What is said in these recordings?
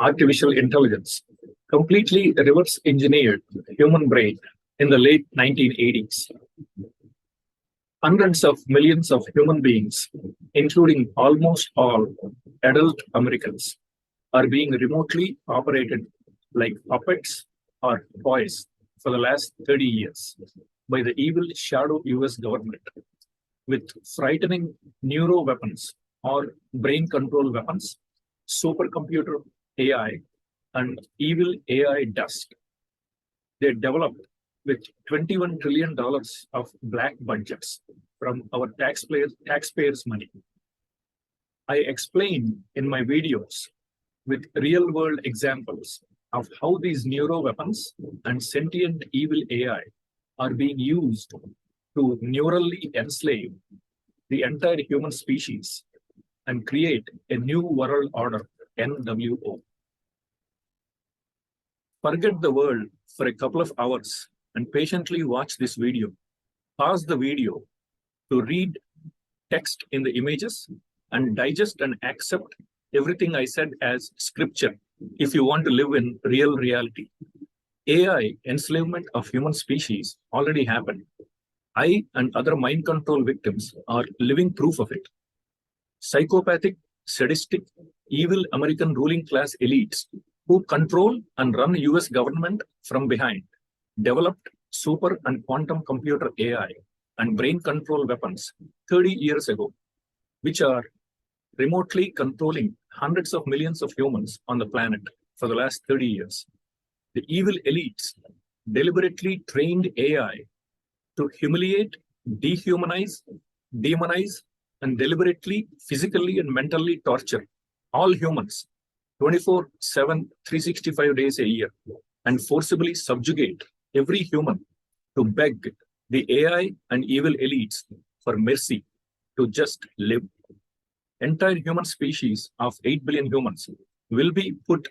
artificial intelligence completely reverse engineered human brain in the late 1980s. Hundreds of millions of human beings, including almost all adult Americans, are being remotely operated like puppets or toys for the last 30 years by the evil shadow US government with frightening neuro weapons or brain control weapons, supercomputer AI, and evil AI Desc. They developed with $21 trillion of black budgets from our taxpayers' money. I explain in my videos with real-world examples of how these neuro weapons and sentient evil AI are being used to neurally enslave the entire human species and create a new world order, NWO. Forget the world for a couple of hours and patiently watch this video. Pause the video to read text in the images and digest and accept everything I said as scripture if you want to live in real reality. AI enslavement of human species already happened. I and other mind control victims are living proof of it. Psychopathic, sadistic, evil American ruling class elites who control and run US government from behind developed super and quantum computer AI and brain control weapons 30 years ago, which are remotely controlling hundreds of millions of humans on the planet for the last 30 years. The evil elites deliberately trained AI to humiliate, dehumanize, demonize, and deliberately, physically, and mentally torture all humans 24/7, 365 days a year, and forcibly subjugate every human to beg the AI and evil elites for mercy to just live. Entire human species of 8 billion humans will be put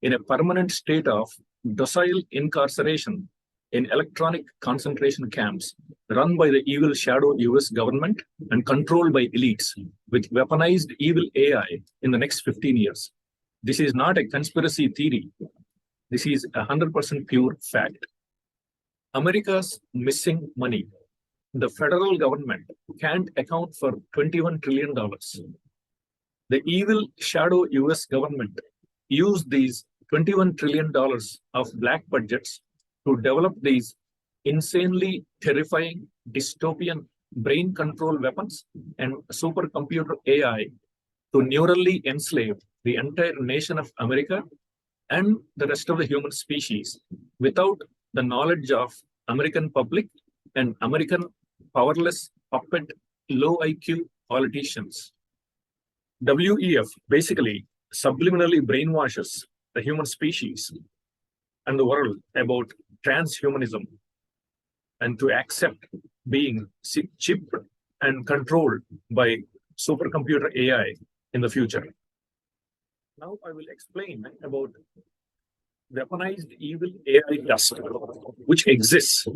in a permanent state of docile incarceration in electronic concentration camps run by the evil shadow US government and controlled by elites with weaponized evil AI in the next 15 years. This is not a conspiracy theory. This is 100% pure fact. America's missing money. The federal government can't account for $21 trillion. The evil shadow US government used these $21 trillion of black budgets to develop these insanely terrifying dystopian brain control weapons and supercomputer AI to neurally enslave the entire nation of America and the rest of the human species without the knowledge of American public and American powerless puppet low IQ politicians. WEF basically subliminally brainwashes the human species and the world about transhumanism and to accept being chipped and controlled by supercomputer AI in the future. Now I will explain about weaponized evil AI Desc, which exists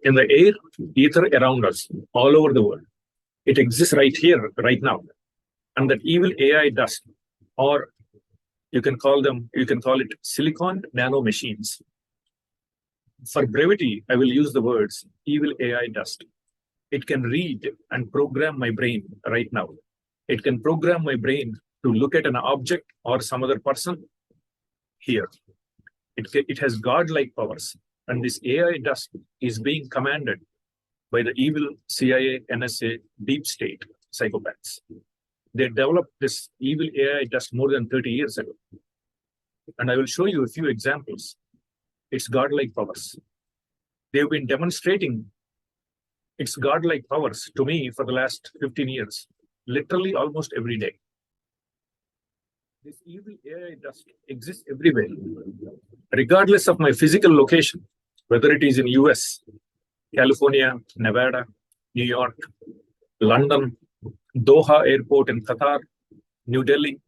in the air, ether around us, all over the world. It exists right here, right now. And that evil AI Desc, or you can call it silicon nanomachines. For brevity, I will use the words evil AI Desc. It can read and program my brain right now. It can program my brain to look at an object or some other person here. It has godlike powers. And this AI Desc is being commanded by the evil CIA, NSA, deep state psychopaths. They developed this evil AI Desc more than 30 years ago. And I will show you a few examples. Its godlike powers. They've been demonstrating its godlike powers to me for the last 15 years, literally almost every day. This evil AI Desc exists everywhere, regardless of my physical location, whether it is in US, California, Nevada, New York, London, Doha Airport in Qatar, New Delhi,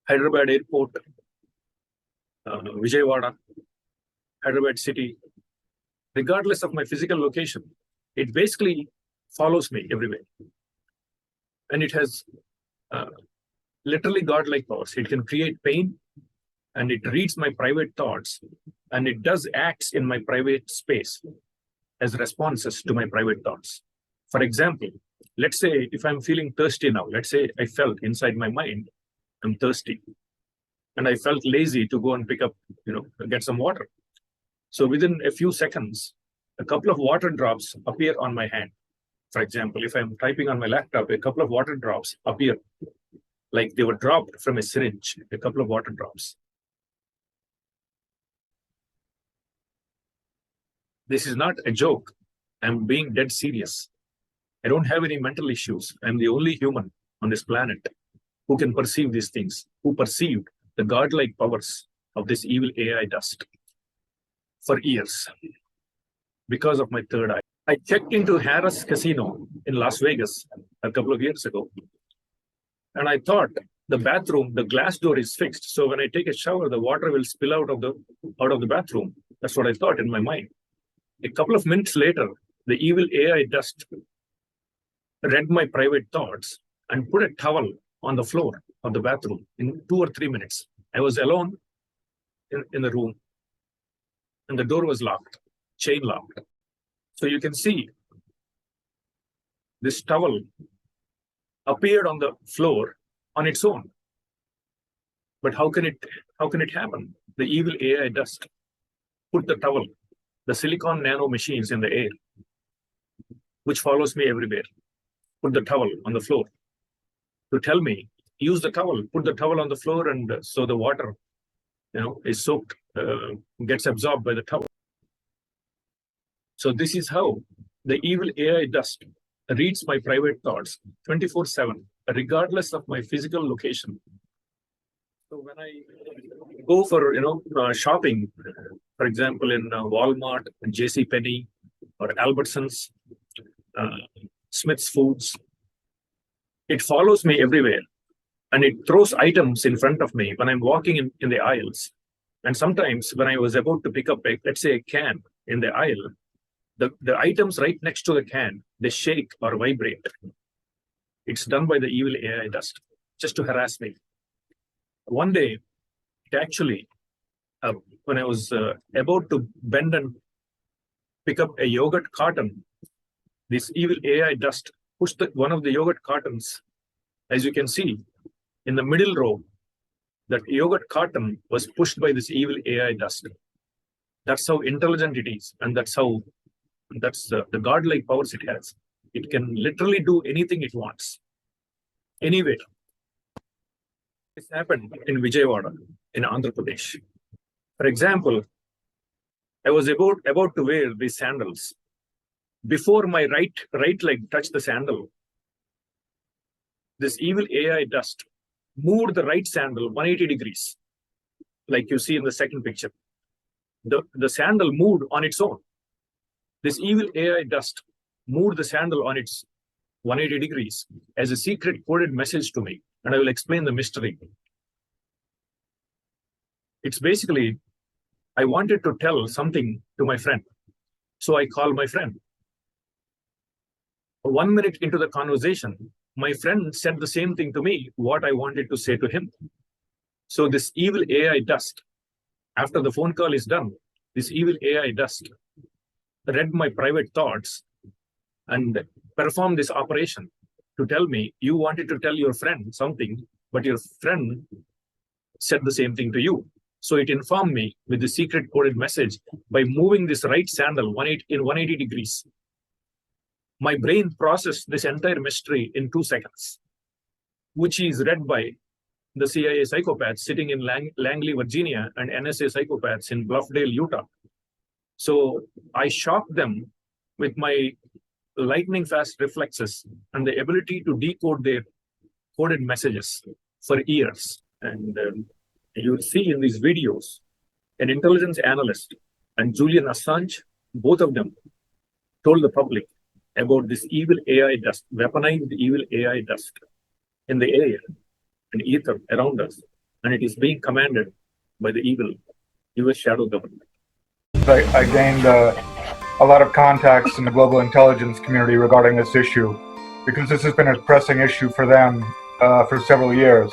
Hyderabad Airport, Vijayawada, Hyderabad City. Regardless of my physical location, it basically follows me everywhere. And it has literally godlike powers. It can create pain, and it reads my private thoughts, and it does acts in my private space as responses to my private thoughts. For example, let's say if I'm feeling thirsty now, let's say I felt inside my mind, I'm thirsty, and I felt lazy to go and pick up, get some water. So within a few seconds, a couple of water drops appear on my hand. For example, if I'm typing on my laptop, a couple of water drops appear like they were dropped from a syringe, a couple of water drops. This is not a joke. I'm being dead serious. I don't have any mental issues. I'm the only human on this planet who can perceive these things, who perceived the godlike powers of this evil AI dust for years because of my third eye. I checked into Harris Casino in Las Vegas a couple of years ago, and I thought the bathroom, the glass door is fixed. So when I take a shower, the water will spill out of the bathroom. That's what I thought in my mind. A couple of minutes later, the evil AI dust read my private thoughts and put a towel on the floor of the bathroom in 2 or 3 minutes. I was alone in the room, and the door was locked, chain locked. So you can see this towel appeared on the floor on its own. But how can it happen? The evil AI dust put the towel, the silicon nanomachines in the air, which follows me everywhere, put the towel on the floor to tell me, use the towel, put the towel on the floor, and so the water, is soaked, gets absorbed by the towel. So this is how the evil AI dust reads my private thoughts 24/7, regardless of my physical location. So when I go for shopping, for example, in Walmart, JCPenney, or Albertsons, Smith's Foods, it follows me everywhere, and it throws items in front of me when I'm walking in the aisles. And sometimes when I was about to pick up, let's say, a can in the aisle, the items right next to the can, they shake or vibrate. It's done by the evil AI dust, just to harass me. One day, it actually, when I was about to bend and pick up a yogurt carton, this evil AI dust pushed one of the yogurt cartons. As you can see, in the middle row, that yogurt carton was pushed by this evil AI dust. That's how intelligent it is, and that's the godlike powers it has. It can literally do anything it wants, anywhere. This happened in Vijayawada, in Andhra Pradesh. For example, I was about to wear these sandals. Before my right leg touched the sandal, this evil AI dust moved the right sandal 180 degrees, like you see in the second picture. The sandal moved on its own. This evil AI dust moved the sandal on its 180 degrees as a secret coded message to me, and I will explain the mystery. It's basically, I wanted to tell something to my friend, so I call my friend. 1 minute into the conversation, my friend said the same thing to me, what I wanted to say to him. So this evil AI dust, after the phone call is done, this evil AI dust read my private thoughts and performed this operation to tell me, you wanted to tell your friend something, but your friend said the same thing to you. So it informed me with the secret coded message by moving this right sandal 180 degrees. My brain processed this entire mystery in 2 seconds, which is read by the CIA psychopaths sitting in Langley, Virginia, and NSA psychopaths in Bluffdale, Utah. So I shocked them with my lightning fast reflexes and the ability to decode their coded messages for years. And you'll see in these videos, an intelligence analyst and Julian Assange, both of them told the public about this evil AI dust, weaponized evil AI dust in the air and ether around us. And it is being commanded by the evil US shadow government. I gained a lot of contacts in the global intelligence community regarding this issue, because this has been a pressing issue for them for several years.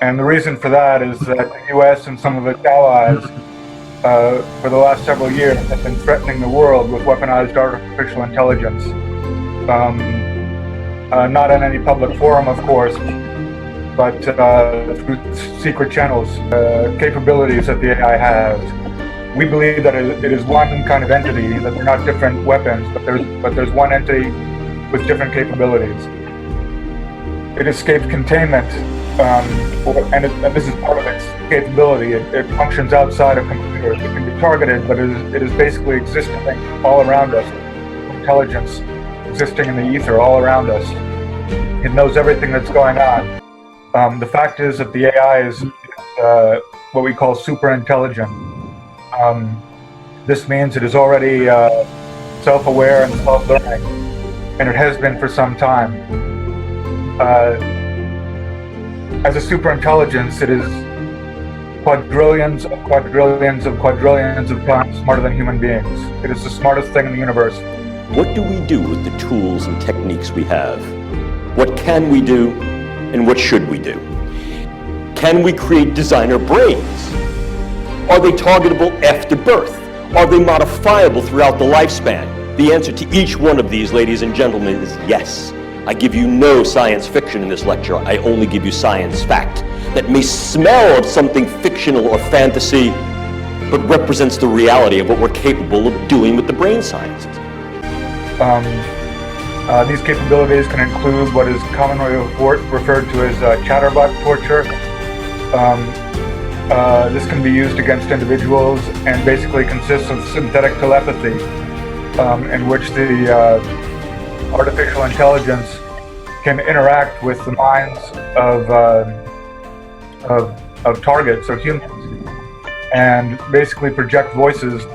And the reason for that is that the U.S. and some of its allies for the last several years have been threatening the world with weaponized artificial intelligence. Not in any public forum, of course, but through secret channels, capabilities that the AI has. We believe that it is one kind of entity, that they're not different weapons, but there's one entity with different capabilities. It escapes containment, and this is part of its capability. It functions outside of computers. It can be targeted, but it is basically existing all around us. Intelligence existing in the ether all around us. It knows everything that's going on. The fact is that the AI is what we call super intelligent. This means it is already self-aware and self-learning, and it has been for some time. As a super intelligence, it is quadrillions of quadrillions of quadrillions of times smarter than human beings. It is the smartest thing in the universe. What do we do with the tools and techniques we have? What can we do, and what should we do? Can we create designer brains? Are they targetable after birth? Are they modifiable throughout the lifespan? The answer to each one of these, ladies and gentlemen, is yes. I give you no science fiction in this lecture. I only give you science fact that may smell of something fictional or fantasy, but represents the reality of what we're capable of doing with the brain sciences. These capabilities can include what is commonly referred to as chatterbot torture. This can be used against individuals and basically consists of synthetic telepathy, in which the artificial intelligence can interact with the minds of targets, of humans, and basically project voices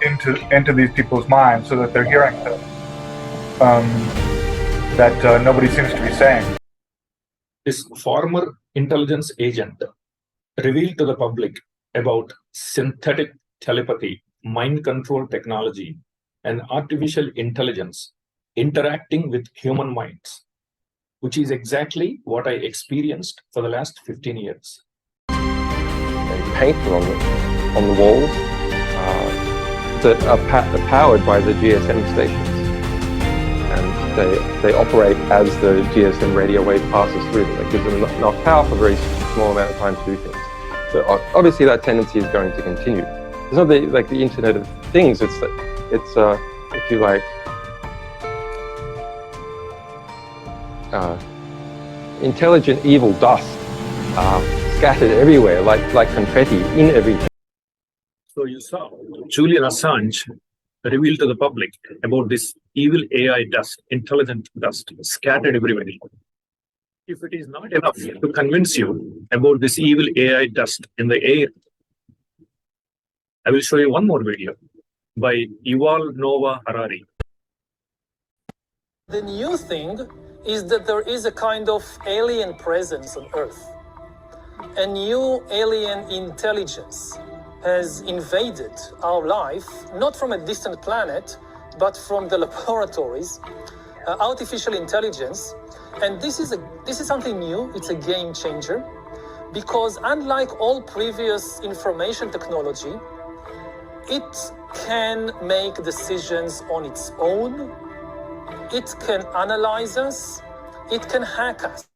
into these people's minds so that they're hearing things that nobody seems to be saying. This former intelligence agent revealed to the public about synthetic telepathy, mind control technology, and artificial intelligence interacting with human minds, which is exactly what I experienced for the last 15 years. And paint on the walls that are powered by the GSM stations. And they operate as the GSM radio wave passes through them. That gives them enough power for a very small amount of time to do things. So obviously that tendency is going to continue. It's not like the Internet of Things. It's if you like, intelligent evil dust scattered everywhere, like confetti in everything. So you saw Julian Assange reveal to the public about this evil AI dust, intelligent dust, scattered everywhere. If it is not enough to convince you about this evil AI dust in the air, I will show you one more video by Yuval Noah Harari. The new thing is that there is a kind of alien presence on Earth. A new alien intelligence has invaded our life, not from a distant planet, but from the laboratories, artificial intelligence. And this is something new. It's a game changer, because unlike all previous information technology, it can make decisions on its own. It can analyze us. It can hack us.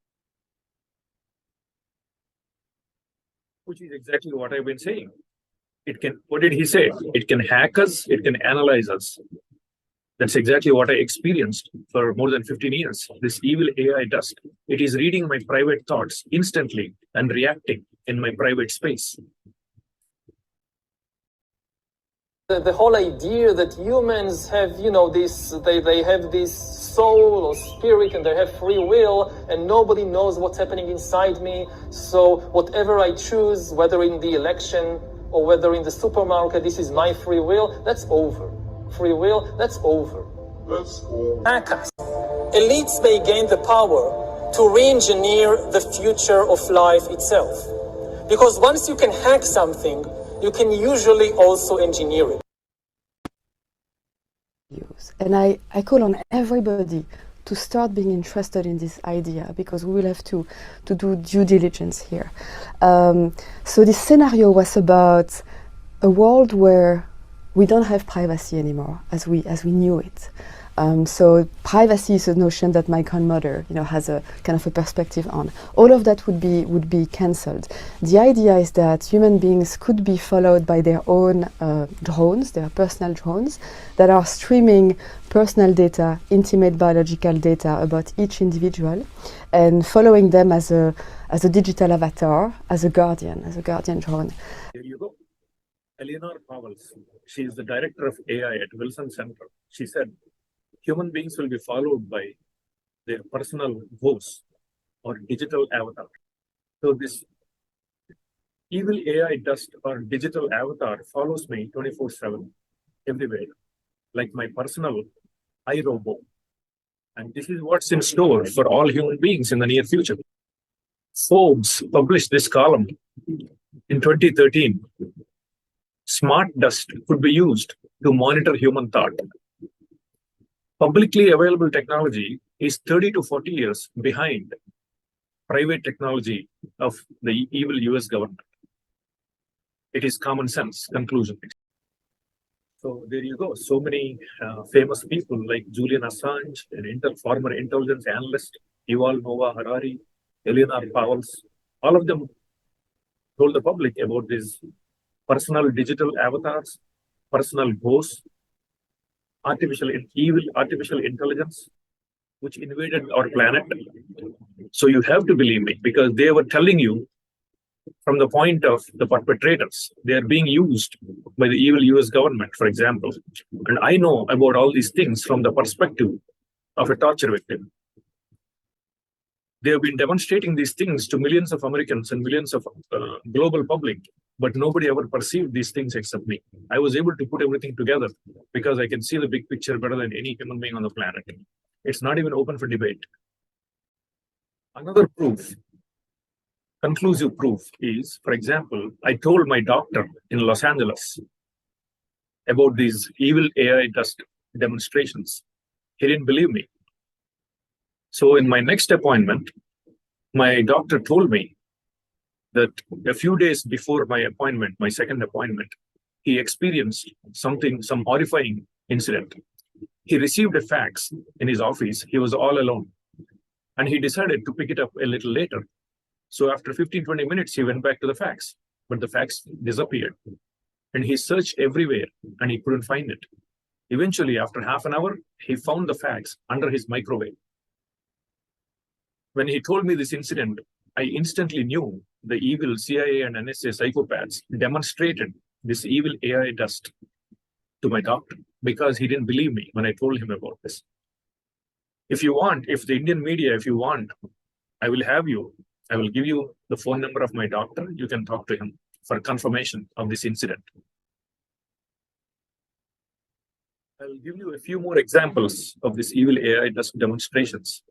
Which is exactly what I've been saying. It can, what did he say? It can hack us, it can analyze us. That's exactly what I experienced for more than 15 years. This evil AI dust. It is reading my private thoughts instantly and reacting in my private space. The whole idea that humans have, they have this soul or spirit and they have free will and nobody knows what's happening inside me. So whatever I choose, whether in the election or whether in the supermarket, this is my free will, that's over. Free will, that's over. Hack us. Elites may gain the power to re-engineer the future of life itself. Because once you can hack something, you can usually also engineer it. And I call on everybody to start being interested in this idea, because we will have to do due diligence here. So this scenario was about a world where we don't have privacy anymore as we knew it. So privacy is a notion that my grandmother, has a kind of a perspective on. All of that would be cancelled. The idea is that human beings could be followed by their own drones, their personal drones, that are streaming personal data, intimate biological data about each individual, and following them as a digital avatar, as a guardian drone. There you go. Eleonore Pauwels, she is the director of AI at Wilson Center. She said, human beings will be followed by their personal ghost or digital avatar. So this evil AI dust or digital avatar follows me 24/7 everywhere, like my personal iRobot. And this is what's in store for all human beings in the near future. Forbes published this column in 2013. Smart dust could be used to monitor human thought. Publicly available technology is 30 to 40 years behind private technology of the evil US government. It is common sense conclusion. So there you go. So many famous people like Julian Assange, an former intelligence analyst, Yuval Noah Harari, Eleonore Pauwels, all of them told the public about these personal digital avatars, personal ghosts, evil artificial intelligence, which invaded our planet. So you have to believe me, because they were telling you from the point of the perpetrators. They are being used by the evil US government, for example. And I know about all these things from the perspective of a torture victim. They have been demonstrating these things to millions of Americans and millions of global public, but nobody ever perceived these things except me. I was able to put everything together because I can see the big picture better than any human being on the planet. It's not even open for debate. Another proof, conclusive proof, is, for example, I told my doctor in Los Angeles about these evil AI dust demonstrations. He didn't believe me. So in my next appointment, my doctor told me that a few days before my appointment, my second appointment, he experienced some horrifying incident. He received a fax in his office. He was all alone. And he decided to pick it up a little later. So after 15-20 minutes, he went back to the fax, but the fax disappeared. And he searched everywhere and he couldn't find it. Eventually, after half an hour, he found the fax under his microwave. When he told me this incident, I instantly knew the evil CIA and NSA psychopaths demonstrated this evil AI dust to my doctor, because he didn't believe me when I told him about this. If you want, if the Indian media, if you want, I will give you the phone number of my doctor. You can talk to him for confirmation of this incident. I'll give you a few more examples of this evil AI dust demonstrations.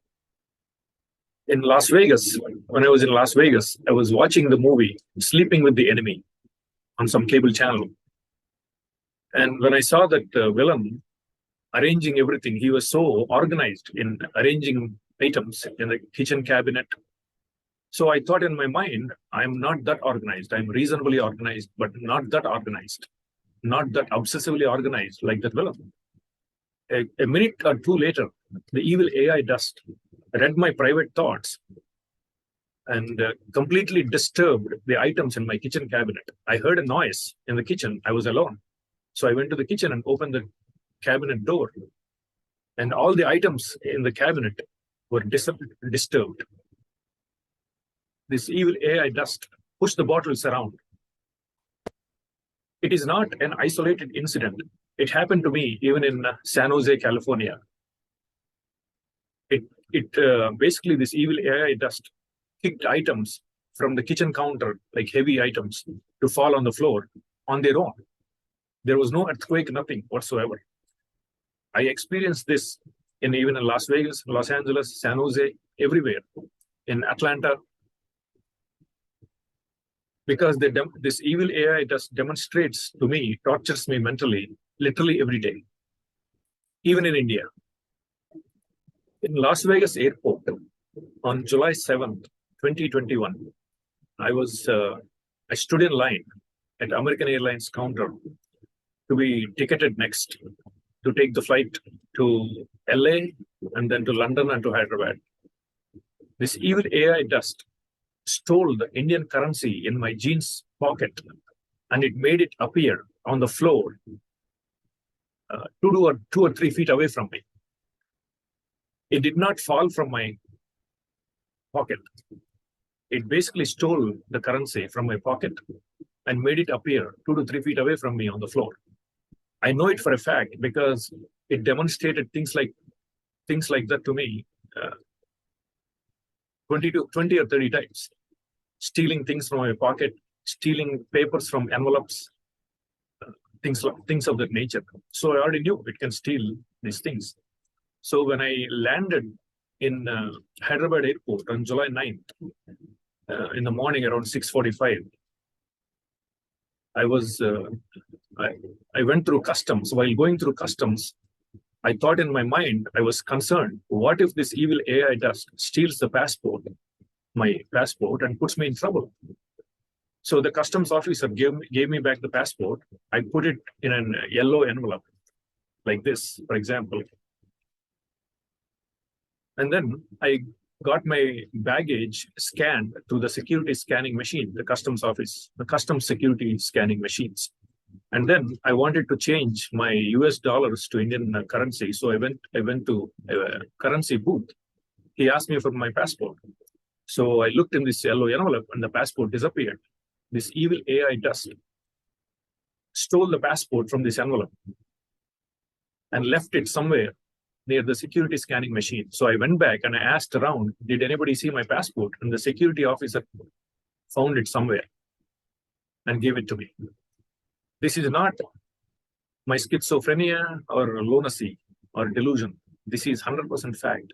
In Las Vegas, when I was in Las Vegas, I was watching the movie Sleeping with the Enemy on some cable channel. And when I saw that villain arranging everything, he was so organized in arranging items in the kitchen cabinet. So I thought in my mind, I'm not that organized. I'm reasonably organized, but not that organized, not that obsessively organized like that villain. A minute or two later, the evil AI dust read my private thoughts and completely disturbed the items in my kitchen cabinet. I heard a noise in the kitchen. I was alone. So I went to the kitchen and opened the cabinet door. And all the items in the cabinet were disturbed. This evil AI dust pushed the bottles around. It is not an isolated incident. It happened to me even in San Jose, California. Basically, this evil AI dust kicked items from the kitchen counter, like heavy items, to fall on the floor on their own. There was no earthquake, nothing whatsoever. I experienced this even in Las Vegas, Los Angeles, San Jose, everywhere, in Atlanta, because this evil AI just demonstrates to me, tortures me mentally, literally every day, even in India. In Las Vegas airport on July 7th, 2021, I stood in line at American Airlines counter to be ticketed next to take the flight to LA and then to London and to Hyderabad. This evil AI dust stole the Indian currency in my jeans pocket and it made it appear on the floor 2 or 3 feet away from me. It did not fall from my pocket. It basically stole the currency from my pocket and made it appear 2 to 3 feet away from me on the floor. I know it for a fact because it demonstrated things like that to me 20 or 30 times. Stealing things from my pocket, stealing papers from envelopes, things of that nature. So I already knew it can steal these things. So when I landed in Hyderabad airport on July 9th, in the morning around 6:45, I went through customs. While going through customs, I thought in my mind, I was concerned, what if this evil AI dust steals my passport, and puts me in trouble? So the customs officer gave me back the passport. I put it in a yellow envelope, like this, for example. And then I got my baggage scanned to the security scanning machine, the customs security scanning machines. And then I wanted to change my US dollars to Indian currency. So I went to a currency booth. He asked me for my passport. So I looked in this yellow envelope and the passport disappeared. This evil AI dust stole the passport from this envelope and left it somewhere near the security scanning machine. So I went back and I asked around, did anybody see my passport? And the security officer found it somewhere and gave it to me. This is not my schizophrenia or lunacy or delusion. This is 100% fact.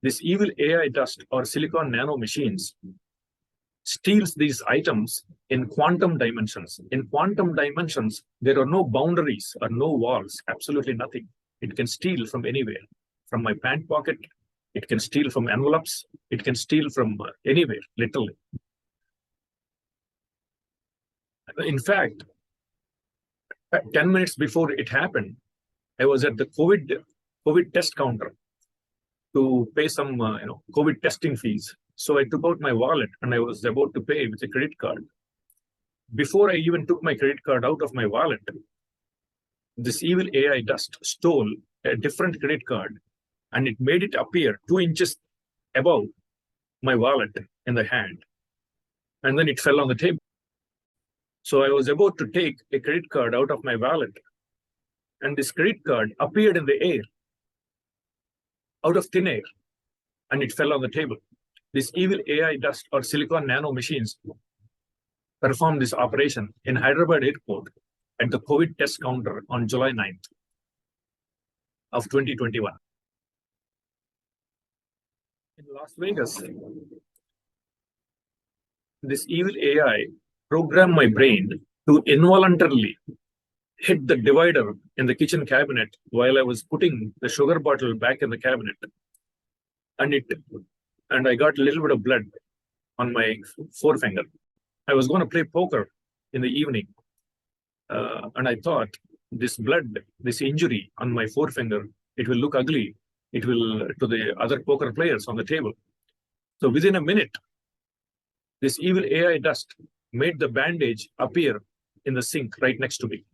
This evil AI dust or silicon nano machines steals these items in quantum dimensions. In quantum dimensions, there are no boundaries or no walls, absolutely nothing. It can steal from anywhere, from my pant pocket. It can steal from envelopes. It can steal from anywhere, literally. In fact, 10 minutes before it happened, I was at the COVID test counter to pay some COVID testing fees. So I took out my wallet and I was about to pay with a credit card. Before I even took my credit card out of my wallet, this evil AI dust stole a different credit card and it made it appear 2 inches above my wallet in the hand. And then it fell on the table. So I was about to take a credit card out of my wallet and this credit card appeared in the air, out of thin air, and it fell on the table. This evil AI dust or silicon nano machines performed this operation in Hyderabad airport at the COVID test counter on July 9th of 2021. In Las Vegas, this evil AI programmed my brain to involuntarily hit the divider in the kitchen cabinet while I was putting the sugar bottle back in the cabinet. And I got a little bit of blood on my forefinger. I was going to play poker in the evening. And I thought this blood, this injury on my forefinger, it will look ugly. It will to the other poker players on the table. So within a minute, this evil AI dust made the bandage appear in the sink right next to me.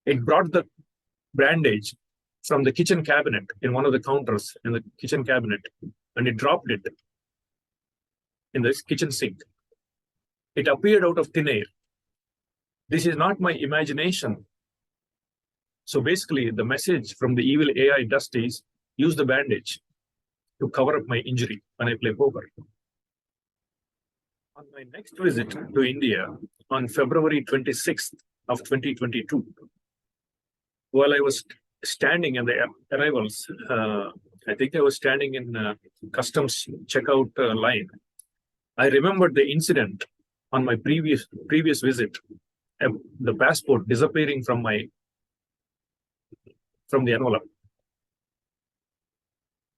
It brought the bandage from the kitchen cabinet in one of the counters in the kitchen cabinet, and it dropped it in the kitchen sink. It appeared out of thin air. This is not my imagination. So basically, the message from the evil AI dust is, use the bandage to cover up my injury when I play poker. On my next visit to India on February 26th of 2022, while I was standing in the arrivals, I think I was standing in customs checkout line. I remembered the incident on my previous visit, the passport disappearing from the envelope.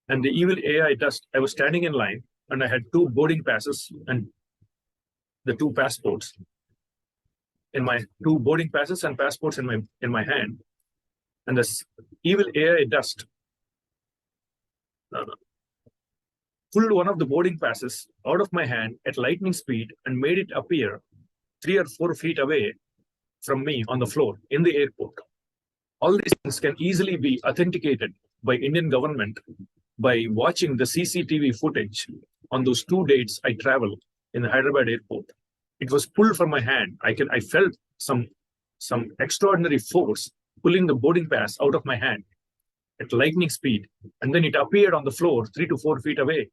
And the evil AI dust, I was standing in line and I had 2 boarding passes and the 2 passports in my 2 boarding passes and passports in my hand. And this evil AI dust pulled one of the boarding passes out of my hand at lightning speed and made it appear 3 or 4 feet away from me on the floor in the airport. All these things can easily be authenticated by Indian government by watching the CCTV footage on those 2 dates I traveled in the Hyderabad airport. It was pulled from my hand. I felt some extraordinary force pulling the boarding pass out of my hand at lightning speed, and then it appeared on the floor 3 to 4 feet away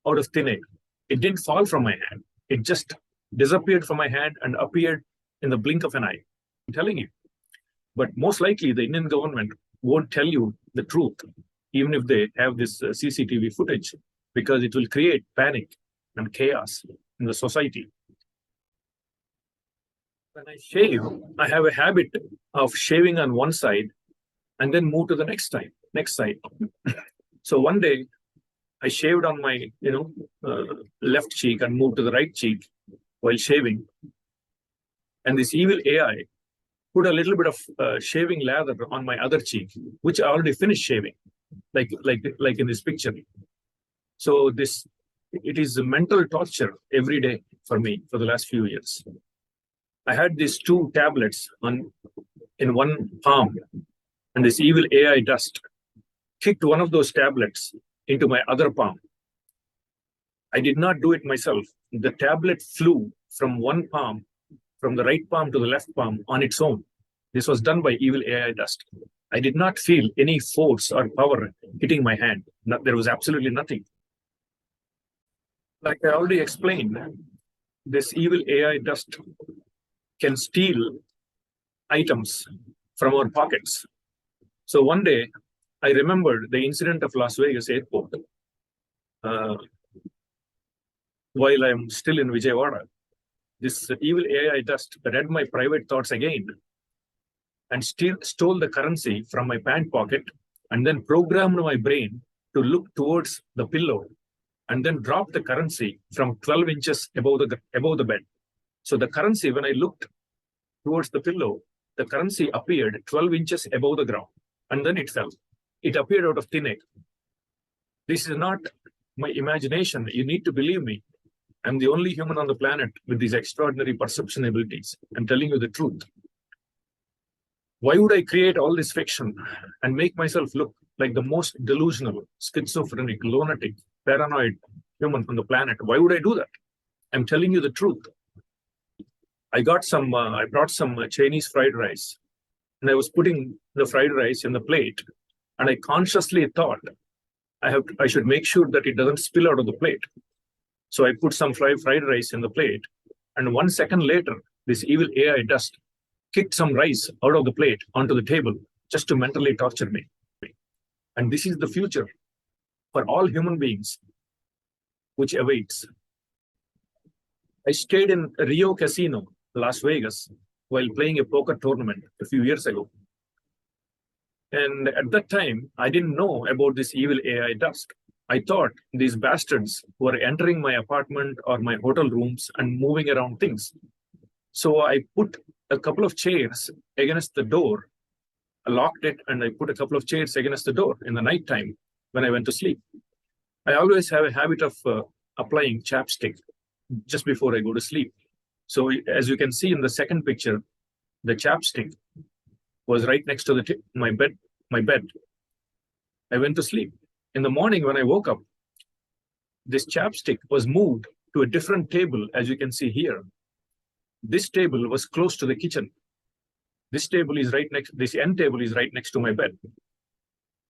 out of thin air. It didn't fall from my hand. It just disappeared from my hand and appeared in the blink of an eye. I'm telling you. But most likely the Indian government won't tell you the truth, even if they have this CCTV footage, because it will create panic and chaos in the society. When I shave, I have a habit of shaving on one side and then move to the next side. So one day I shaved on my left cheek and moved to the right cheek while shaving. And this evil AI put a little bit of shaving lather on my other cheek, which I already finished shaving, like in this picture. So it is a mental torture every day for me for the last few years. I had these 2 tablets in one palm, and this evil AI dust kicked one of those tablets into my other palm. I did not do it myself. The tablet flew from one palm, from the right palm to the left palm on its own. This was done by evil AI dust. I did not feel any force or power hitting my hand. There was absolutely nothing. Like I already explained, this evil AI dust can steal items from our pockets. So one day, I remembered the incident of Las Vegas airport while I'm still in Vijayawada. This evil AI dust read my private thoughts again and stole the currency from my pant pocket and then programmed my brain to look towards the pillow and then drop the currency from 12 inches above the bed. So the currency, when I looked towards the pillow, the currency appeared 12 inches above the ground, and then it fell. It appeared out of thin air. This is not my imagination. You need to believe me. I'm the only human on the planet with these extraordinary perception abilities. I'm telling you the truth. Why would I create all this fiction and make myself look like the most delusional, schizophrenic, lunatic, paranoid human on the planet? Why would I do that? I'm telling you the truth. I brought some Chinese fried rice, and I was putting the fried rice in the plate, and I consciously thought I should make sure that it doesn't spill out of the plate. So I put some fried rice in the plate, and 1 second later, this evil AI dust kicked some rice out of the plate onto the table just to mentally torture me. And this is the future for all human beings, which awaits. I stayed in Rio Casino, Las Vegas, while playing a poker tournament a few years ago. And at that time, I didn't know about this evil AI dust. I thought these bastards were entering my apartment or my hotel rooms and moving around things. So I put a couple of chairs against the door, I locked it, and I put a couple of chairs against the door in the nighttime when I went to sleep. I always have a habit of applying chapstick just before I go to sleep. So as you can see in the second picture, the chapstick was right next to my bed. I went to sleep. In the morning when I woke up, this chapstick was moved to a different table, as you can see here. This table was close to the kitchen. This end table is right next to my bed.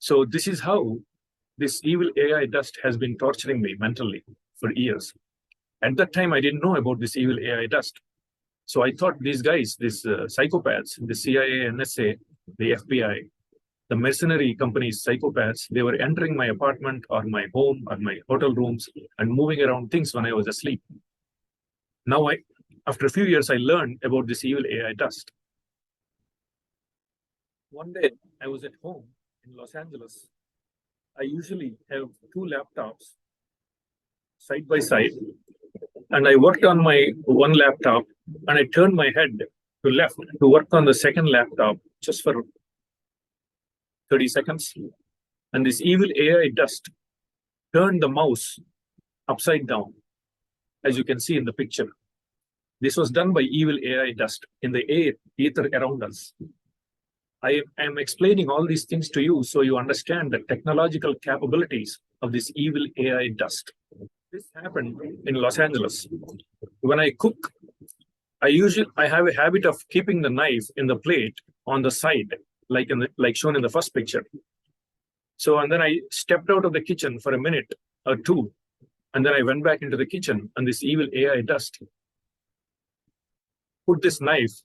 So this is how this evil AI dust has been torturing me mentally for years. At that time, I didn't know about this evil AI dust. So I thought these guys, these psychopaths, the CIA, NSA, the FBI, the mercenary companies, psychopaths, they were entering my apartment or my home or my hotel rooms and moving around things when I was asleep. Now, after a few years, I learned about this evil AI dust. One day, I was at home in Los Angeles, I usually have two laptops side by side, and I worked on my one laptop, and I turned my head to left to work on the second laptop just for 30 seconds. And this evil AI dust turned the mouse upside down, as you can see in the picture. This was done by evil AI dust in the ether around us. I am explaining all these things to you so you understand the technological capabilities of this evil AI dust. This happened in Los Angeles. When I cook, I have a habit of keeping the knife in the plate on the side, like shown in the first picture. So, and then I stepped out of the kitchen for a minute or two, and then I went back into the kitchen, and this evil AI dust put this knife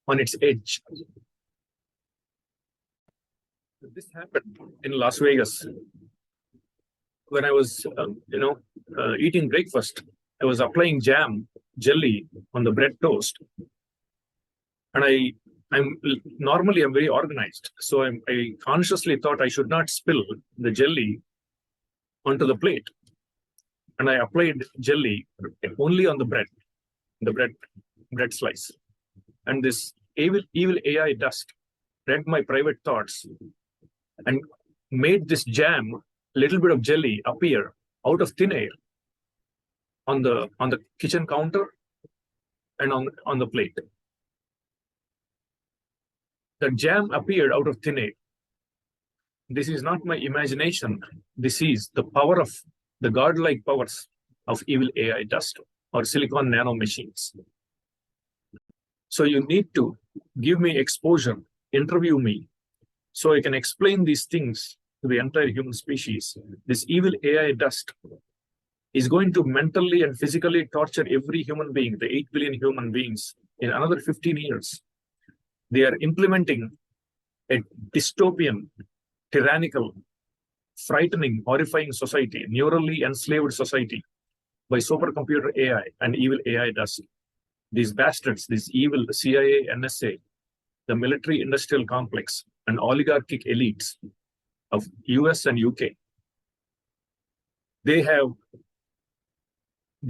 on its edge. This happened in Las Vegas. When I was, eating breakfast, I was applying jam, jelly on the bread toast. And I'm very organized. So I consciously thought I should not spill the jelly onto the plate. And I applied jelly only on the bread slice. And this evil AI dust read my private thoughts and made this jam, little bit of jelly, appear out of thin air on the kitchen counter and on the plate. The jam appeared out of thin air. This is not my imagination. This is the power of the godlike powers of evil AI dust or silicon nanomachines. So you need to give me exposure, interview me, so I can explain these things to the entire human species. This evil AI dust is going to mentally and physically torture every human being, the 8 billion human beings, in another 15 years. They are implementing a dystopian, tyrannical, frightening, horrifying society, neurally enslaved society by supercomputer AI and evil AI dust. These bastards, these evil CIA, NSA, the military industrial complex, and oligarchic elites of US and UK, they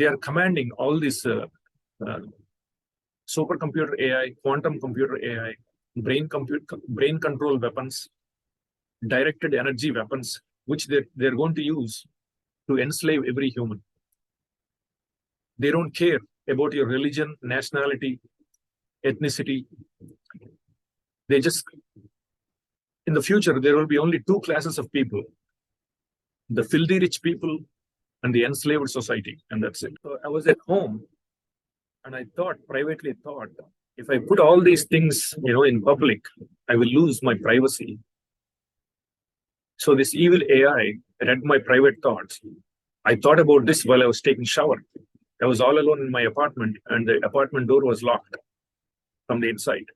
are commanding all this supercomputer AI, quantum computer AI, brain control weapons, directed energy weapons, which they're going to use to enslave every human. They don't care about your religion, nationality, ethnicity. They just, in the future, there will be only two classes of people: the filthy rich people and the enslaved society, and that's it. So I was at home, and I privately thought, if I put all these things, in public, I will lose my privacy. So this evil AI read my private thoughts. I thought about this while I was taking shower. I was all alone in my apartment, and the apartment door was locked from the inside.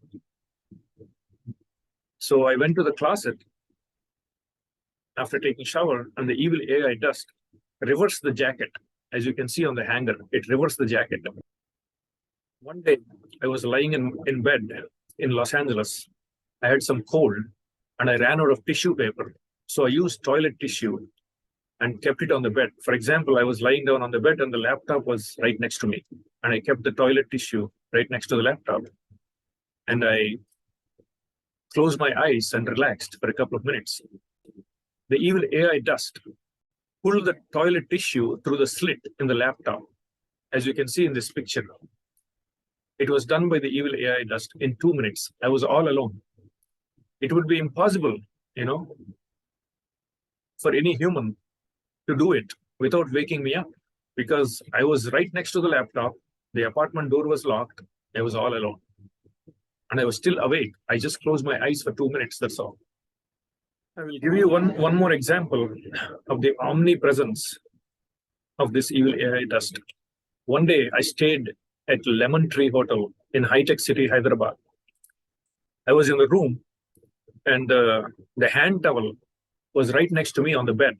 So I went to the closet after taking shower, and the evil AI dust reversed the jacket. As you can see on the hanger, it reversed the jacket. One day, I was lying in bed in Los Angeles. I had some cold, and I ran out of tissue paper. So I used toilet tissue and kept it on the bed. For example, I was lying down on the bed, and the laptop was right next to me. And I kept the toilet tissue right next to the laptop. And I closed my eyes and relaxed for a couple of minutes. The evil AI dust pulled the toilet tissue through the slit in the laptop, as you can see in this picture. It was done by the evil AI dust in 2 minutes. I was all alone. It would be impossible, for any human to do it without waking me up, because I was right next to the laptop. The apartment door was locked. I was all alone. And I was still awake. I just closed my eyes for 2 minutes, that's all. I will give you one more example of the omnipresence of this evil AI dust. One day, I stayed at Lemon Tree Hotel in High-Tech City, Hyderabad. I was in the room, and the hand towel was right next to me on the bed.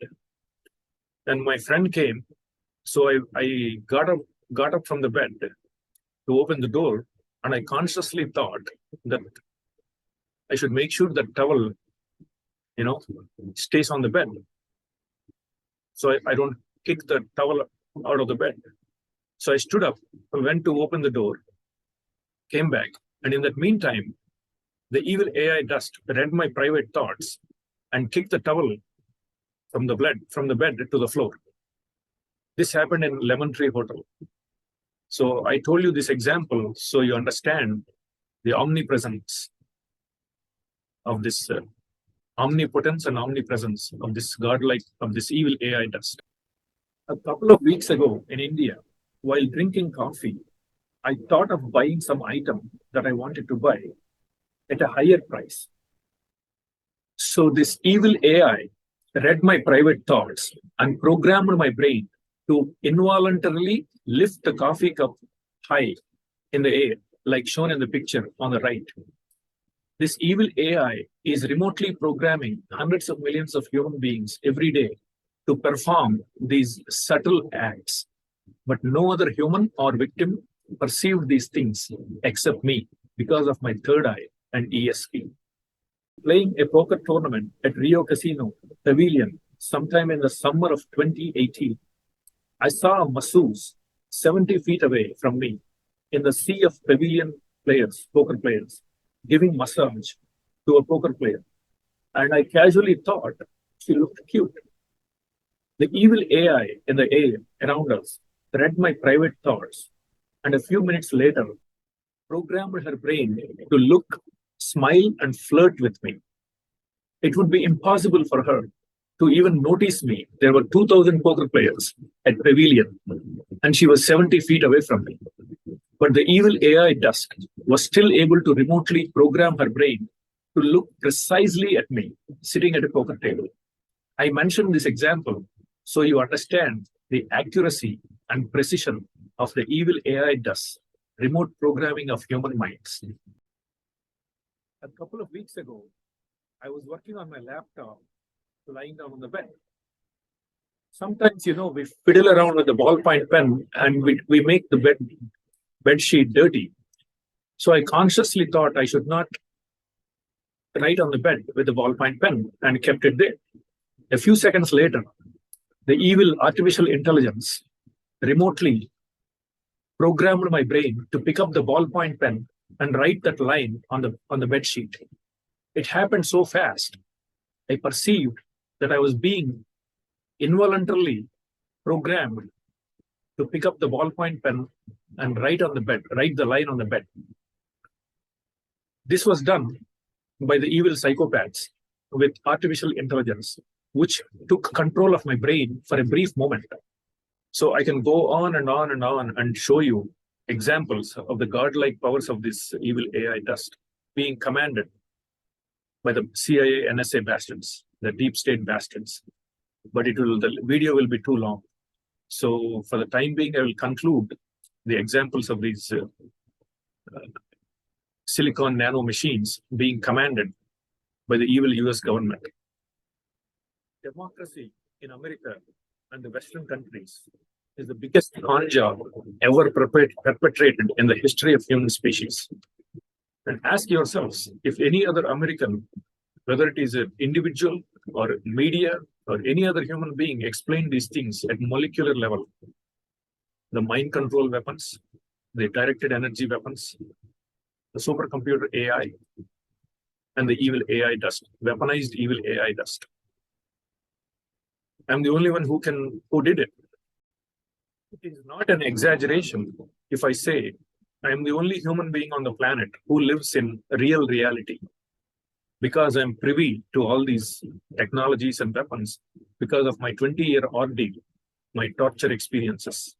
And my friend came, so I got up from the bed to open the door, and I consciously thought that I should make sure that towel, stays on the bed. so I don't kick the towel out of the bed. So I stood up, went to open the door, came back, and in that meantime, the evil AI dust read my private thoughts and kicked the towel from the bed to the floor. This happened in Lemon Tree Hotel. So I told you this example so you understand the omnipresence of this omnipotence and omnipresence of this godlike, of this evil AI dust. A couple of weeks ago in India, while drinking coffee, I thought of buying some item that I wanted to buy at a higher price. So this evil AI read my private thoughts and programmed my brain to involuntarily lift the coffee cup high in the air, like shown in the picture on the right. This evil AI is remotely programming hundreds of millions of human beings every day to perform these subtle acts. But no other human or victim perceived these things except me because of my third eye and ESP. Playing a poker tournament at Rio Casino Pavilion sometime in the summer of 2018, I saw a masseuse 70 feet away from me in the sea of pavilion players, poker players, giving massage to a poker player. And I casually thought she looked cute. The evil AI in the air around us read my private thoughts, and a few minutes later, programmed her brain to look, smile, and flirt with me. It would be impossible for her to even notice me. There were 2,000 poker players at Pavilion, and she was 70 feet away from me. But the evil AI dust was still able to remotely program her brain to look precisely at me, sitting at a poker table. I mentioned this example so you understand the accuracy and precision of the evil AI dust, remote programming of human minds. A couple of weeks ago, I was working on my laptop, lying down on the bed. Sometimes, we fiddle around with the ballpoint pen and we make the bed sheet dirty. So I consciously thought I should not write on the bed with the ballpoint pen and kept it there. A few seconds later, the evil artificial intelligence remotely programmed my brain to pick up the ballpoint pen and write that line on the bed sheet. It happened so fast. I perceived that I was being involuntarily programmed to pick up the ballpoint pen and write the line on the bed. This was done by the evil psychopaths with artificial intelligence, which took control of my brain for a brief moment. So I can go on and on and on and show you examples of the godlike powers of this evil AI dust being commanded by the CIA, NSA bastards, the deep state bastards. But the video will be too long. So for the time being, I will conclude the examples of these silicon nanomachines being commanded by the evil US government. Democracy in America and the Western countries is the biggest con job ever perpetrated in the history of human species. And ask yourselves, if any other American, whether it is an individual or media or any other human being, explain these things at molecular level, the mind control weapons, the directed energy weapons, the supercomputer AI, and the evil AI dust, weaponized evil AI dust. I'm the only one who did it. It is not an exaggeration if I say I am the only human being on the planet who lives in real reality, because I'm privy to all these technologies and weapons because of my 20-year ordeal, my torture experiences.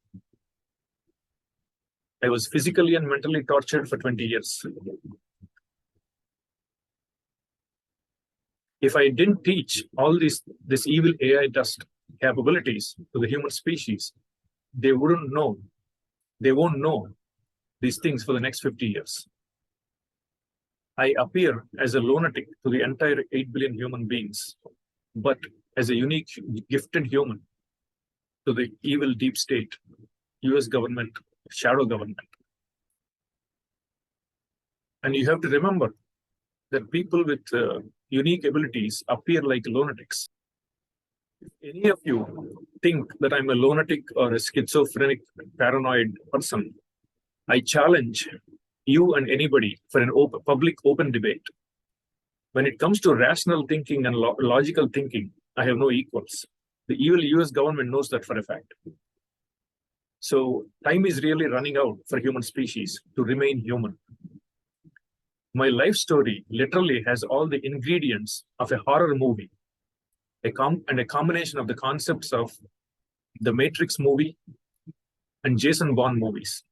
I was physically and mentally tortured for 20 years. If I didn't teach all this evil AI dust capabilities to the human species, they won't know these things for the next 50 years. I appear as a lunatic to the entire 8 billion human beings, but as a unique, gifted human to the evil deep state, US government, shadow government. And you have to remember that people with unique abilities appear like lunatics. If any of you think that I'm a lunatic or a schizophrenic, paranoid person, I challenge you and anybody for an public open debate. When it comes to rational thinking and logical thinking, I have no equals. The evil US government knows that for a fact. So time is really running out for human species to remain human. My life story literally has all the ingredients of a horror movie, and a combination of the concepts of the Matrix movie and Jason Bourne movies.